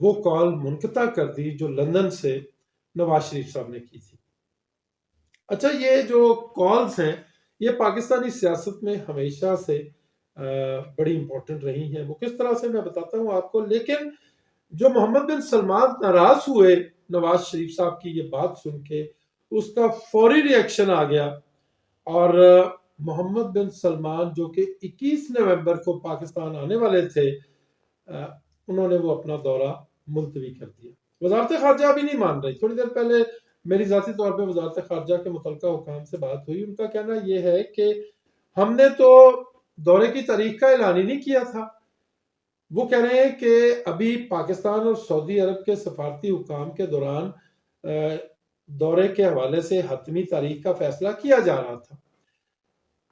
وہ کال منقطع کر دی جو لندن سے نواز شریف صاحب نے کی تھی۔ اچھا، یہ جو کالز ہیں یہ پاکستانی سیاست میں ہمیشہ سے بڑی امپورٹنٹ رہی ہیں۔ وہ کس طرح سے میں بتاتا ہوں آپ کو، لیکن جو محمد بن سلمان ناراض ہوئے نواز شریف صاحب کی یہ بات سن کے، اس کا فوری ری ایکشن آ گیا، اور محمد بن سلمان جو کہ 21 نومبر کو پاکستان آنے والے تھے، انہوں نے وہ اپنا دورہ ملتوی کر دیا۔ وزارت خارجہ بھی نہیں مان رہی۔ تھوڑی دیر پہلے میری ذاتی طور پہ وزارت خارجہ کے متعلقہ حکام سے بات ہوئی، ان کا کہنا یہ ہے کہ ہم نے تو دورے کی تاریخ کا اعلان ہی نہیں کیا تھا۔ وہ کہہ رہے ہیں کہ ابھی پاکستان اور سعودی عرب کے سفارتی حکام کے دوران دورے کے حوالے سے حتمی تاریخ کا فیصلہ کیا جا رہا تھا،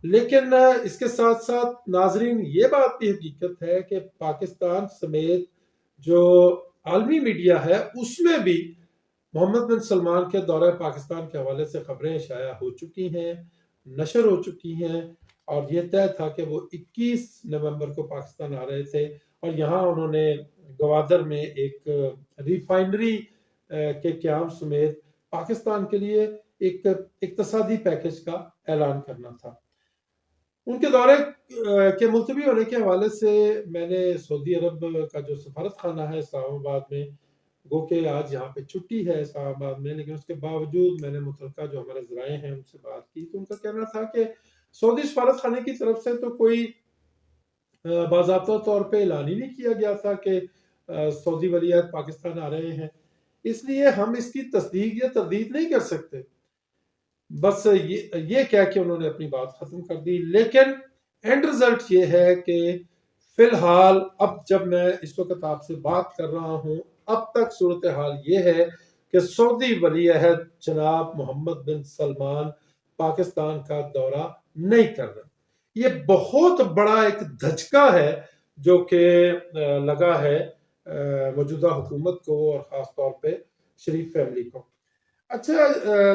لیکن اس کے ساتھ ساتھ ناظرین یہ بات بھی حقیقت ہے کہ پاکستان سمیت جو عالمی میڈیا ہے اس میں بھی محمد بن سلمان کے دورہ پاکستان کے حوالے سے خبریں شائع ہو چکی ہیں، نشر ہو چکی ہیں، اور یہ طے تھا کہ وہ 21 نومبر کو پاکستان آ رہے تھے، اور یہاں انہوں نے گوادر میں ایک ریفائنری کے قیام سمیت پاکستان کے لیے ایک اقتصادی پیکج کا اعلان کرنا تھا۔ ان کے دورے کے ملتوی ہونے کے حوالے سے میں نے سعودی عرب کا جو سفارت خانہ ہے اسلام آباد میں، گو کہ آج یہاں پہ چھٹی ہے اسلام آباد میں، لیکن اس کے باوجود میں نے متعلقہ جو ہمارے ذرائع ہیں ان سے بات کی، تو ان کا کہنا تھا کہ سعودی سفارت خانے کی طرف سے تو کوئی باضابطہ طور پہ اعلان ہی نہیں کیا گیا تھا کہ سعودی ولی عہد پاکستان آ رہے ہیں، اس لیے ہم اس کی تصدیق یا تردید نہیں کر سکتے۔ بس یہ کہہ کے انہوں نے اپنی بات ختم کر دی، لیکن اینڈ رزلٹ یہ ہے کہ فی الحال اب جب میں اس وقت آپ سے بات کر رہا ہوں، اب تک صورتحال یہ ہے کہ سعودی ولی عہد جناب محمد بن سلمان پاکستان کا دورہ نہیں کر رہے۔ یہ بہت بڑا ایک دھچکا ہے جو کہ لگا ہے موجودہ حکومت کو اور خاص طور پہ شریف فیملی کو۔ اچھا،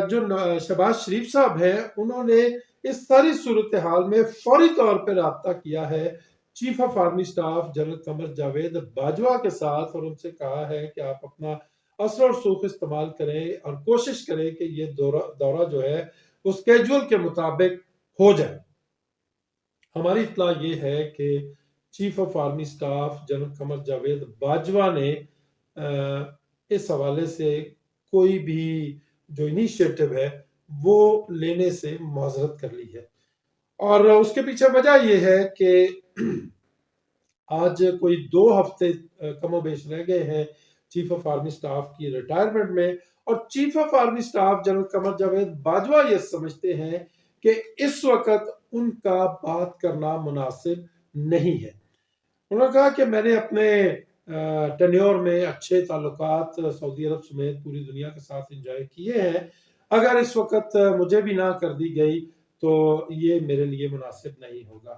جو شہباز شریف صاحب ہیں انہوں نے اس ساری صورتحال میں فوری طور پہ رابطہ کیا ہے chief of army staff general Qamar Javed Bajwa کے ساتھ، اور ان سے کہا ہے کہ آپ اپنا اثر اور رسوخ استعمال کریں اور کوشش کریں کہ یہ دورہ جو ہے وہ اسکیجول کے مطابق ہو جائے۔ ہماری اطلاع یہ ہے کہ chief of army staff general Qamar Javed Bajwa نے اس حوالے سے کوئی بھی جو انیشیٹو ہے وہ لینے سے معذرت کر لی ہے، اور اس کے پیچھے وجہ یہ ہے کہ آج کوئی 2 ہفتے کم و بیش رہ گئے ہیں چیف آف آرمی سٹاف کی ریٹائرمنٹ میں، اور chief of army staff general Qamar Javed Bajwa یہ سمجھتے ہیں کہ اس وقت ان کا بات کرنا مناسب نہیں ہے۔ انہوں نے کہا کہ میں نے اپنے ٹینیور میں اچھے تعلقات سعودی عرب سمیت پوری دنیا کے ساتھ انجوائے کیے ہیں، اگر اس وقت مجھے بھی نہ کر دی گئی تو یہ میرے لیے مناسب نہیں ہوگا۔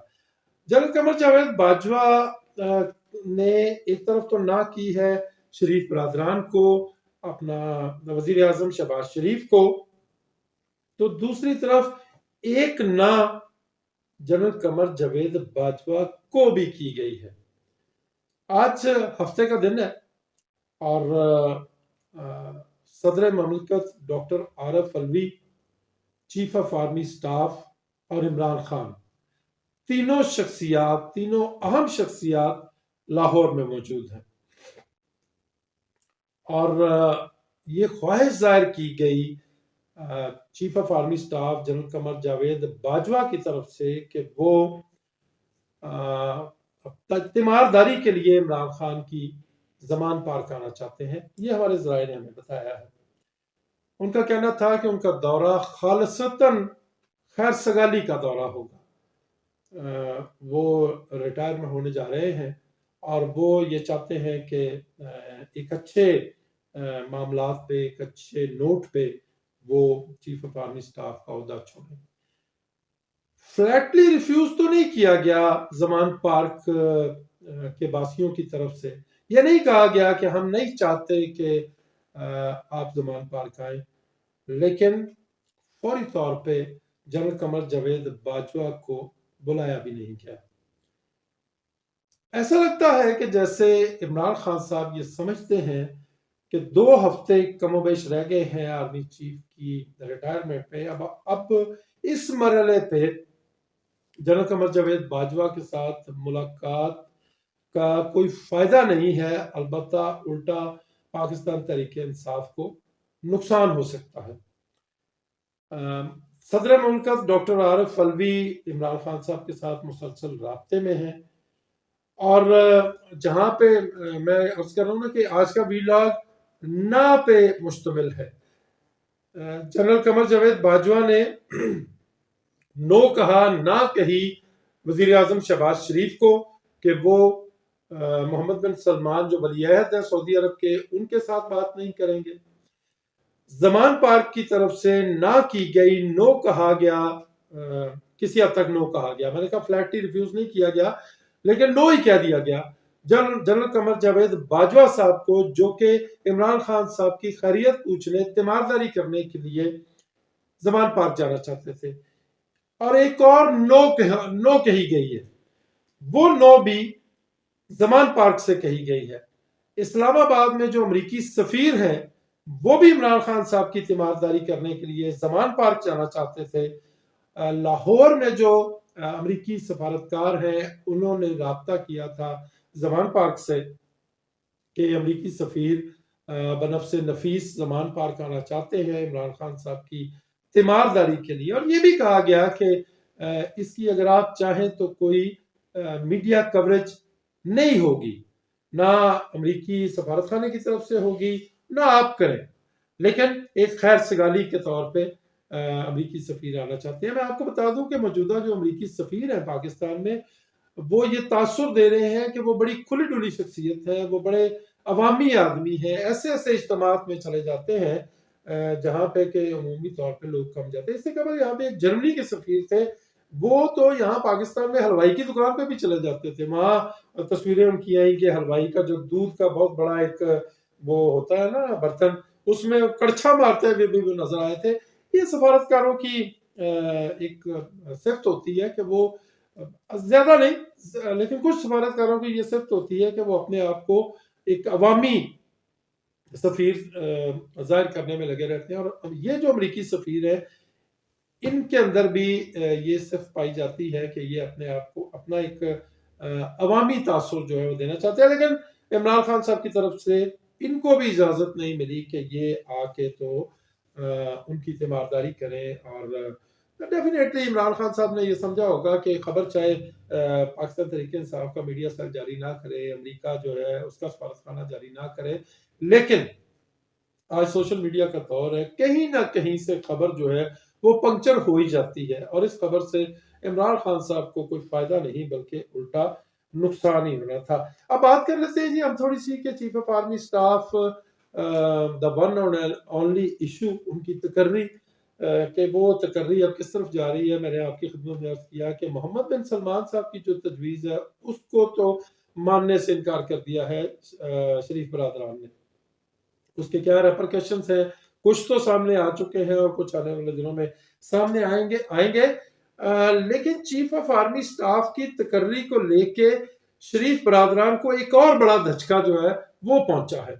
جنرل قمر جاوید باجوہ نے ایک طرف تو نہ کی ہے شریف برادران کو، اپنا وزیر اعظم شہباز شریف کو، تو دوسری طرف ایک نہ جنرل قمر جاوید باجوہ کو بھی کی گئی ہے۔ آج ہفتے کا دن ہے اور صدر مملکت doctor Arif الوی، chief of army staff اور عمران خان، تینوں اہم شخصیات لاہور میں موجود ہیں، اور یہ خواہش ظاہر کی گئی chief of army staff general Qamar Javed Bajwa کی طرف سے کہ وہ تیمارداری کے لیے عمران خان کی زمان پار کرنا چاہتے ہیں۔ یہ ہمارے ذرائع نے ہمیں بتایا ہے۔ ان کا کہنا تھا کہ ان کا دورہ خالصتاً خیر سگالی کا دورہ ہوگا۔ وہ ریٹائر میں ہونے جا رہے ہیں اور وہ یہ چاہتے ہیں کہ ایک اچھے معاملات پہ، ایک اچھے نوٹ پہ وہ چیف آف آرمی سٹاف کا عہدہ چھوڑیں۔ فلیٹلی ریفیوز تو نہیں کیا گیا زمان پارک کے باسیوں کی طرف سے، یہ نہیں کہا گیا کہ ہم نہیں چاہتے کہ آپ زمان پارک آئیں، لیکن فوری طور پہ جنرل قمر جاوید باجوہ کو بلایا بھی نہیں گیا۔ ایسا لگتا ہے کہ جیسے عمران خان صاحب یہ سمجھتے ہیں کہ 2 ہفتے کم و بیش رہ گئے ہیں آرمی چیف کی ریٹائرمنٹ پہ، اب اس مرحلے پہ جنرل قمر جاوید باجوہ کے ساتھ ملاقات کا کوئی فائدہ نہیں ہے، البتہ الٹا پاکستان تحریک انصاف کو نقصان ہو سکتا ہے۔ صدر مملکت ڈاکٹر عارف الوی عمران خان صاحب کے ساتھ مسلسل رابطے میں ہیں، اور جہاں پہ میں عرض کر رہا ہوں نا کہ آج کا ویلاگ نا پہ مشتمل ہے۔ جنرل قمر جاوید باجوہ نے نو کہا نہ کہی وزیر اعظم شہباز شریف کو کہ وہ محمد بن سلمان جو ولی عہد ہے سعودی عرب کے، ان کے ساتھ بات نہیں کریں گے۔ زمان پارک کی طرف سے نہ کی گئی، نو کہا گیا، کسی حد تک نو کہا گیا، میں نے کہا فلیٹلی ریفیوز نہیں کیا گیا لیکن نو ہی کہہ دیا گیا جنرل قمر جاوید باجوہ صاحب کو، جو کہ عمران خان صاحب کی خیریت پوچھنے، تیمارداری کرنے کے لیے زمان پارک جانا چاہتے تھے۔ اور ایک اور نو کہی گئی ہے، وہ نو بھی زمان پارک سے کہی گئی ہے۔ اسلام آباد میں جو امریکی سفیر ہیں وہ بھی عمران خان صاحب کی تیمارداری کرنے کے لیے زمان پارک جانا چاہتے تھے۔ لاہور میں جو امریکی سفارتکار ہیں انہوں نے رابطہ کیا تھا زمان پارک سے کہ امریکی سفیر بنفس نفیس زمان پارک آنا چاہتے ہیں عمران خان صاحب کی تیمارداری کے لیے، اور یہ بھی کہا گیا کہ اس کی اگر آپ چاہیں تو کوئی میڈیا کوریج نہیں ہوگی، نہ امریکی سفارت خانے کی طرف سے ہوگی، نہ آپ کریں، لیکن ایک خیر سگالی کے طور پہ امریکی سفیر آنا چاہتے ہیں۔ میں آپ کو بتا دوں کہ موجودہ جو امریکی سفیر ہیں پاکستان میں، وہ یہ تاثر دے رہے ہیں کہ وہ بڑی کھلی ڈلی شخصیت ہے، وہ بڑے عوامی آدمی ہیں، ایسے اجتماعات میں چلے جاتے ہیں جہاں پہ کہ عمومی طور پہ لوگ کم جاتے ہیں۔ اس سے قبل یہاں پہ ایک جرمنی کے سفیر تھے، وہ تو یہاں پاکستان میں حلوائی کی دکان پہ بھی چلے جاتے تھے، وہاں تصویریں ان کی آئیں کہ حلوائی کا جو دودھ کا بہت بڑا ایک وہ ہوتا ہے نا برتن، اس میں کڑچھا مارتے ہوئے بھی وہ نظر آئے تھے۔ یہ سفارتکاروں کی ایک صفت ہوتی ہے کہ وہ زیادہ نہیں لیکن کچھ سفارتکاروں کی یہ صفت ہوتی ہے کہ وہ اپنے آپ کو ایک عوامی سفیر ظاہر کرنے میں لگے رہتے ہیں، اور یہ جو امریکی سفیر ہے ان کے اندر بھی یہ صفت پائی جاتی ہے کہ یہ اپنے آپ کو اپنا ایک عوامی تاثر جو ہے وہ دینا چاہتے ہیں، لیکن عمران خان صاحب کی طرف سے ان کو بھی اجازت نہیں ملی کہ یہ آ کے تو ان کی تیمارداری کریں، اور ڈیفینیٹلی عمران خان صاحب نے یہ سمجھا ہوگا کہ خبر چاہے پاکستان تحریک انصاف کا میڈیا سیل جاری نہ کرے، امریکہ جو ہے اس کا سفارت خانہ جاری نہ کرے، لیکن آج سوشل میڈیا کا دور ہے، کہیں نہ کہیں سے خبر جو ہے وہ پنکچر ہو ہی جاتی ہے، اور اس خبر سے عمران خان صاحب کو کوئی فائدہ نہیں بلکہ الٹا نقصان ہی ہونا تھا۔ اب بات کر لیتے ہیں جی ہم تھوڑی سی کہ chief of army staff the one and only issue in کی تقرری، کہ وہ تقرری اب کس طرف جا رہی ہے۔ میں نے آپ کی خدمت میں عرض کیا کہ محمد بن سلمان صاحب کی جو تجویز ہے اس کو تو ماننے سے انکار کر دیا ہے شریف برادران نے۔ اس کے کیا ریپرکشنز ہیں، کچھ تو سامنے آ چکے ہیں اور کچھ آنے والے دنوں میں سامنے آئیں گے، لیکن چیف آف آرمی سٹاف کی تقرری کو لے کے شریف برادران کو ایک اور بڑا دھچکا جو ہے وہ پہنچا ہے۔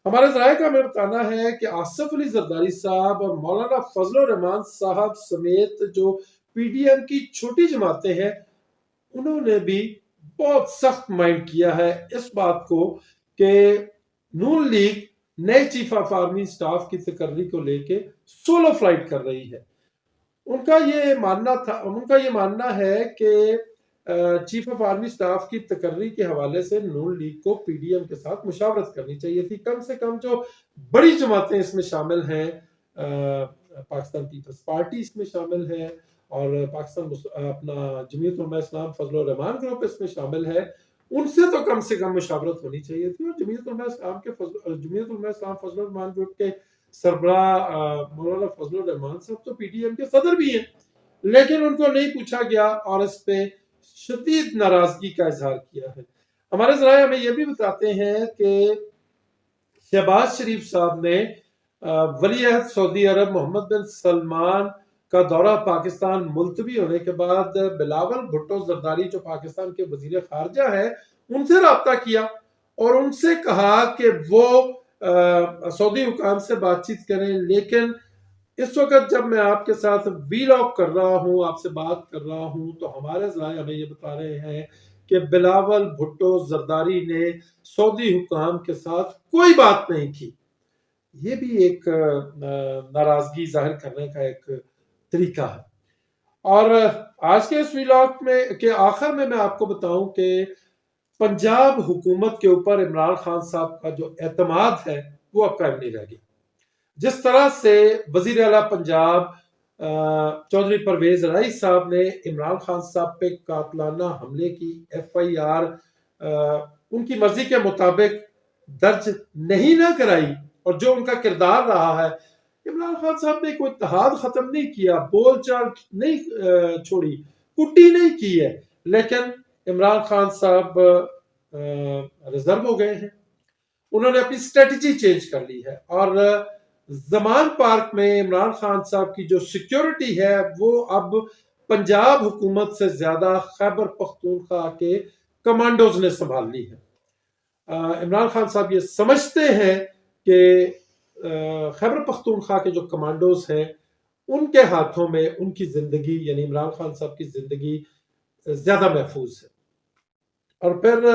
ہمارے ذرائع کا ہمیں بتانا ہے کہ آصف علی زرداری صاحب اور مولانا فضل الرحمان صاحب سمیت جو پی ڈی ایم کی چھوٹی جماعتیں ہیں انہوں نے بھی بہت سخت مائنڈ کیا ہے اس بات کو کہ نون لیگ نئے چیف آف آرمی سٹاف کی تقرری کو لے کے سولو فلائٹ کر رہی ہے۔ ان کا یہ ماننا ہے کہ چیف آف آرمی سٹاف کی تقرری کے حوالے سے نون لیگ کو پی ڈی ایم کے ساتھ مشاورت کرنی چاہیے تھی، کم سے کم جو بڑی جماعتیں اس میں شامل ہیں، پاکستان پیپلز پارٹی اس میں شامل ہے، اور پاکستان اپنا جمعیت علماء اسلام فضل الرحمان گروپ اس میں شامل ہے، ان سے کم مشاورت ہونی چاہیے تھی۔ اور جمعیت علماء اسلام فضل الرحمان گروپ کے سربراہ مولانا فضل الرحمان صاحب تو پی ڈی ایم کے صدر بھی ہیں، لیکن ان کو نہیں پوچھا گیا اور اس پہ شدید ناراضگی کا اظہار کیا ہے۔ ہمارے ذرائع ہمیں یہ بھی بتاتے ہیں کہ شہباز شریف صاحب نے ولی عہد سعودی عرب محمد بن سلمان کا دورہ پاکستان ملتوی ہونے کے بعد بلاول بھٹو زرداری جو پاکستان کے وزیر خارجہ ہیں ان سے رابطہ کیا اور ان سے کہا کہ وہ سعودی حکام سے بات چیت کریں، لیکن اس وقت جب میں آپ کے ساتھ ویلاگ کر رہا ہوں، آپ سے بات کر رہا ہوں، تو ہمارے ذرائع ہمیں یہ بتا رہے ہیں کہ بلاول بھٹو زرداری نے سعودی حکام کے ساتھ کوئی بات نہیں کی۔ یہ بھی ایک ناراضگی ظاہر کرنے کا ایک طریقہ ہے۔ اور آج کے اس ویلاگ میں کے آخر میں آپ کو بتاؤں کہ پنجاب حکومت کے اوپر عمران خان صاحب کا جو اعتماد ہے وہ اب قائم نہیں رہ گیا۔ جس طرح سے وزیر اعلیٰ پنجاب چودھری پرویز رائی صاحب نے عمران خان صاحب پہ قاتلانہ حملے کی FIR ان کی مرضی کے مطابق درج نہیں نہ کرائی، اور جو ان کا کردار رہا ہے، عمران خان صاحب نے کوئی اتحاد ختم نہیں کیا، بول چال نہیں چھوڑی، کٹی نہیں کی ہے، لیکن عمران خان صاحب ریزرو ہو گئے ہیں، انہوں نے اپنی اسٹریٹجی چینج کر لی ہے، اور زمان پارک میں عمران خان صاحب کی جو سیکیورٹی ہے وہ اب پنجاب حکومت سے زیادہ خیبر پختونخوا کے کمانڈوز نے سنبھال لی ہے۔ عمران خان صاحب یہ سمجھتے ہیں کہ خیبر پختونخوا کے جو کمانڈوز ہیں ان کے ہاتھوں میں ان کی زندگی، یعنی عمران خان صاحب کی زندگی زیادہ محفوظ ہے۔ اور پھر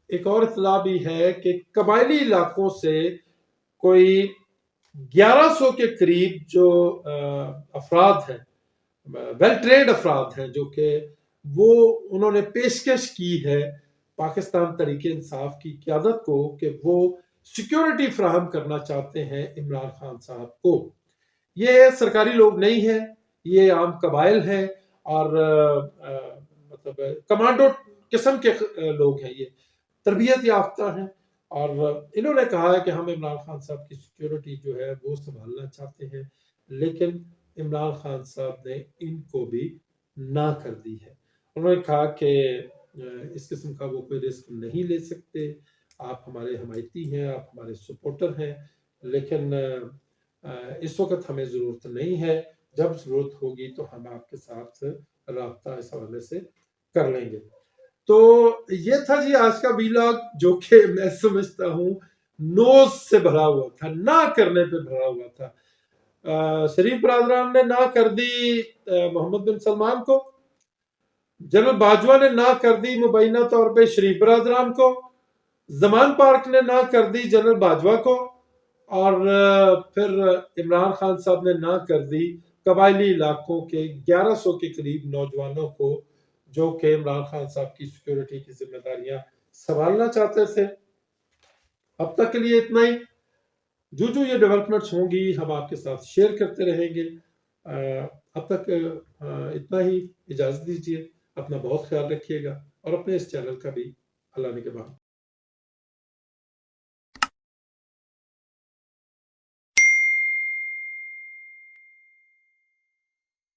ایک اور اطلاع بھی ہے کہ قبائلی علاقوں سے کوئی 1100 کے قریب جو افراد ہیں، ویل ٹرینڈ افراد ہیں، جو کہ وہ انہوں نے پیشکش کی ہے پاکستان تحریک انصاف کی قیادت کو کہ وہ سیکیورٹی فراہم کرنا چاہتے ہیں عمران خان صاحب کو۔ یہ سرکاری لوگ نہیں ہیں، یہ عام قبائل ہیں، اور مطلب کمانڈو قسم کے لوگ ہیں، یہ تربیت یافتہ ہیں، اور انہوں نے کہا ہے کہ ہم عمران خان صاحب کی سیکیورٹی جو ہے وہ سنبھالنا چاہتے ہیں، لیکن عمران خان صاحب نے ان کو بھی نہ کر دی ہے۔ انہوں نے کہا کہ اس قسم کا وہ کوئی رسک نہیں لے سکتے، آپ ہمارے حمایتی ہیں، آپ ہمارے سپورٹر ہیں، لیکن اس وقت ہمیں ضرورت نہیں ہے، جب ضرورت ہوگی تو ہم آپ کے ساتھ رابطہ اس حوالے سے کر لیں گے۔ تو یہ تھا جی آج کا ویلاگ، جو کہ میں سمجھتا ہوں نوز سے بھرا ہوا تھا، نہ کرنے پہ بھرا ہوا تھا۔ شریف برادران نے نہ کر دی محمد بن سلمان کو، جنرل باجوہ نے نہ کر دی مبینہ طور پہ شریف برادران کو، زمان پارک نے نہ کر دی جنرل باجوہ کو، اور پھر عمران خان صاحب نے نہ کر دی قبائلی علاقوں کے 1100 کے قریب نوجوانوں کو، جو کہ عمران خان صاحب کی سیکیورٹی کی ذمہ داریاں سنبھالنا چاہتے تھے۔ اب تک کے لیے اتنا ہی، جو یہ ڈیولپمنٹس ہوں گی ہم آپ کے ساتھ شیئر کرتے رہیں گے۔ اب تک اتنا ہی، اجازت دیجیے، اپنا بہت خیال رکھیے گا، اور اپنے اس چینل کا بھی اللہ نے کے بعد